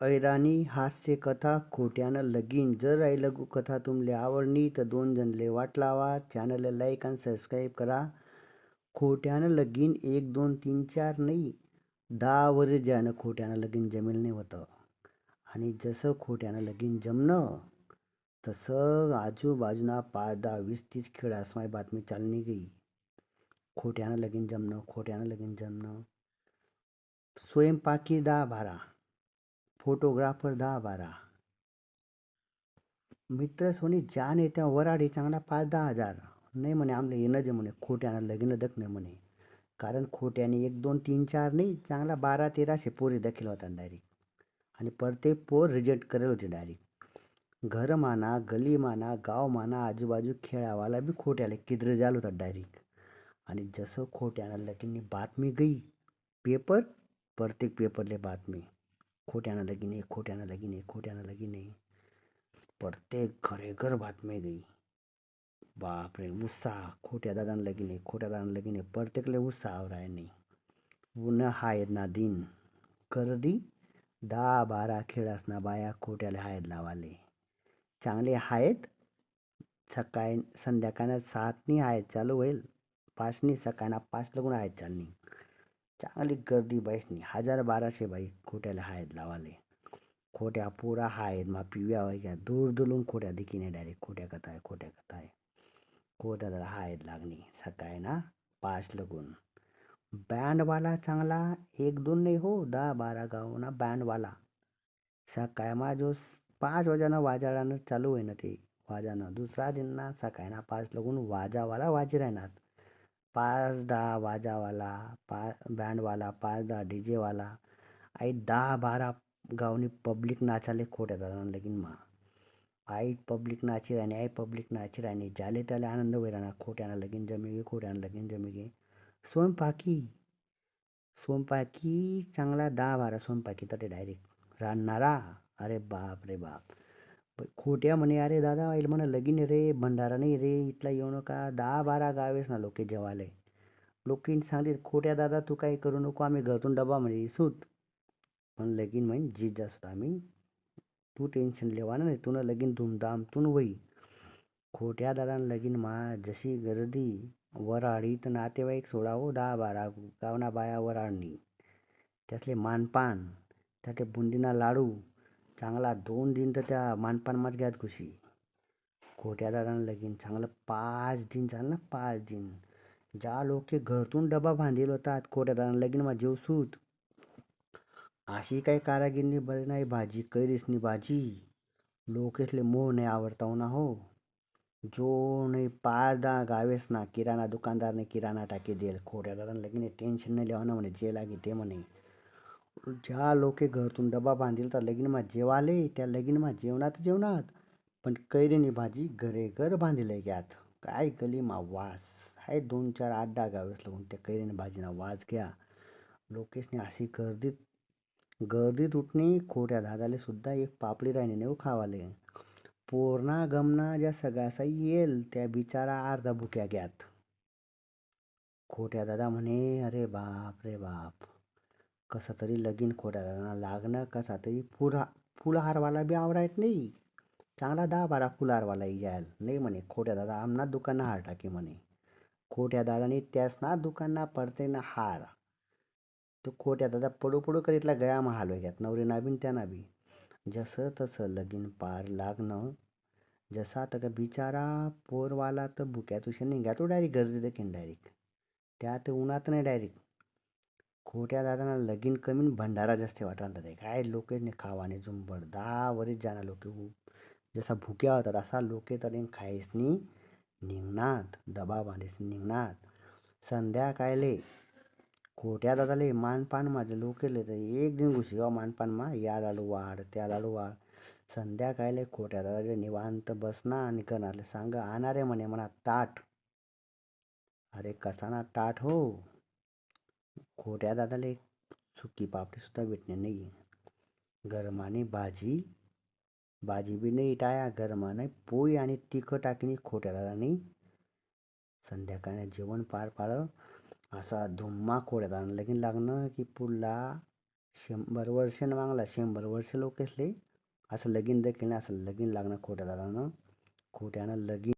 ऐराणी हास्य कथा खोट्यानं लगीन. जर आई लघु कथा तुमले आवडली तर 2 जणले वाट लावा. चॅनलला लाईक आणि सबस्क्राईब करा. खोट्यानं लगीन 1 2 3 4 नाही 10 वर्ष ज्यानं खोट्यानं लगीन जमेल नाही होतं. आणि जसं खोट्यानं लगीन जमणं तसं आजूबाजूना 5 10 20 30 खेळासमाय बातमी चालली गई. खोट्यानं लगीन जमणं, खोट्यानं लगीन जमणं. स्वयंपाकी 10 12, फोटोग्राफर 10 12, मित्र सोनी ज्या नेत्या वराडी चांगला 5-10 हजार. नाही म्हणे आमले येणं जे म्हणे खोट्यानं लगीन दख नाही म्हणे. कारण खोट्याने 1 2 3 4 नाही चांगला 12-1300 पोरी देखील होता डायरेक्ट. आणि प्रत्येक पोर रिजेक्ट करेल होते डायरेक्ट. घर माना, गली माना, गाव माना, आजूबाजू खेळावाला बी खोट्याला किद्र झालं होता डायरेक्ट. आणि जसं खोट्यानं लगीननी बातमी गई पेपर, प्रत्येक पेपरले बातमी खोट्यानं लगीन आहे, खोट्यानं लगीन आहे, खोट्यानं लगीन आहे. प्रत्येक घरेघर बातमी गई. बापरे उत्साह, खोट्या दादानं लगीन आहे, खोट्या दादानं लगीन आहे. प्रत्येकले उत्साह राय नाही. ऊन हायद ना दिन गर्दी 10 12 खेळासना बाया खोट्याला हायद लावाले. चांगले हायत सकाळी संध्याकाळी 7 हायत चालू होईल, 5 सकाळी 5 लागून हायत चालणी. चांगली गर्दी बाईसनी 1000-1200 बाई खोट्याला हायद लावाले. खोट्या पुरा हायत मा पिव्या वगैरे दूर दूरून खोट्या दिकीने डायरेक्ट खोट्या कथा आहे, खोट्या कथा आहे. खोट्याला हायद लागणी सकाळी ना 5 लागून. बँडवाला चांगला 1 2 नाही हो 10 12 गाव ना बँडवाला. सकाळी मा जो 5 वाजानं वाजाडानं चालू होई ना ते वाजानं दुसरा दिन ना सकाळी ना 5 लागून वाजावाला वाजी राहणार. 5-10 वाजावाला, बँडवाला, 5-10 डीजेवाला. आई 10-12 गावनी पब्लिक नाचाले खोट्या दादानं लगीन मा. आई पब्लिक नाची राहणे, आई पब्लिक नाची राहणे. ज्याले त्याले आनंद होई राहणार. खोट्यानं लगीन जमेगे, खोट्यानं लगीन जमेगे. स्वयंपाकी चांगला 10 12 स्वयंपाकी तटे डायरेक्ट राहणारा. अरे बाप रे बाप. खोट्या म्हणे अरे दादा आईल म्हणा लगीन रे भंडारा नाही रे इथला येऊ नका. 10 12 गावेस ना लोके जेवाले. लोकीन सांगते खोट्या दादा तू काही करू नको आम्ही घरातून डबा म्हणजे सूत. पण लगीन म्हणजे जीत जास्त आम्ही. तू टेन्शन लेवा ना तुला लगीन धूमधाम तून होई. खोट्या दादानं लगीन मा जशी गर्दी वराडी तर नातेवाईक सोडावो 10 12 गावना बाया वराडणी. त्यातले मानपान, त्यातले बुंदीना लाडू चांगला 2 दिन तर त्या मानपानमाच घ्यात खुशी. खोट्या दादानं लगीन चांगलं 5 दिन झालं ना 5 दिन. ज्या लोके घरतून डबा बांधील होतात खोट्या दादानं लगीन मा जेवसूत. अशी काही कारागिरनी बरी नाही भाजी कैरीसनी भाजी. लोकेसले मोह नाही आवडताव ना हो. जो नाही 5 10 गावेस ना किराणा दुकानदारने किराणा टाकी देईल. खोट्या दादानं लगीन टेन्शन नाही लेवा ना म्हणे जे लागे ते म्हणे. ज्या लोके घरातून डबा बांधील तर लगीन मा जेवाले त्या लगीन मा जेवणात पण कैरीनी भाजी घरे घर बांधिले घ्यात. काय गली मा वास आहे 2 4 8 10 गावेस लागून त्या कैरीनी भाजीना वास घ्या. लोकेशने अशी गर्दीत उठणे. खोट्या दादाले सुद्धा एक पापडी राहिने नेऊ खावाले. पोरणा गमना ज्या सगळ्यासा येईल त्या बिचारा अर्धा भुक्या घ्यात. खोट्या दादा म्हणे अरे बाप रे बाप. कसा तरी लगीन खोट्या दादांना लागणं कसा तरी फुलहारवाला बी आवडायत नाही. चांगला 10 12 फुलहारवाला यायल नाही म्हणे खोट्या दादा आमना दुकानना हार टाके म्हणे. खोट्या दादानी त्याच ना दुकानना पडते ना हार. तो खोट्या दादा पडू पडू करीतला गया मा हालवे घ्यात नवरी नाबीन त्या नाबी. जसं तसं लगीन पार लागणं. जसा तर बिचारा पोरवाला तर भुक्यात उशीर निघा तो डायरेक्ट गर्दी देखील डायरेक्ट. त्यात उन्हात नाही डायरेक्ट. खोट्या दादांना लगीन कमी भंडारा जास्त वाटणार आहे. काय लोकेशने खावाने झुंबड 10 वरीच जाणार लोके जसा भुक्या होतात असा लोके तरी खायसनी निघणार डबा बांधीस निघणार. संध्याकाळले खोट्या दादाले मानपान माझे लोकेले तर 1 दिन घुशी गाव मानपान मा या लाडू वाढ त्या लाडू वाढ. संध्याकाळले खोट्या दादाले निवांत बसना आणि करणारले सांग आणारे म्हणे म्हणा ताट. अरे कसाना ताट हो. खोट्या दादाले सुकी पापडी सुद्धा भेटणे नाही. गरमाने भाजी बी नाही टाया गरमाने पोळी आणि तिखट टाकीने खोट्या दादानी संध्याकाळी जेवण पार पाड. असा धुम्मा खोट्या दादानं लगीन लागणं की पुढला 100 वर्षानं मागला 100 वर्ष लोकेसले असं लगीन देखील नाही, असं लगीन लागणं खोट्या दादानं. खोट्यानं लगीन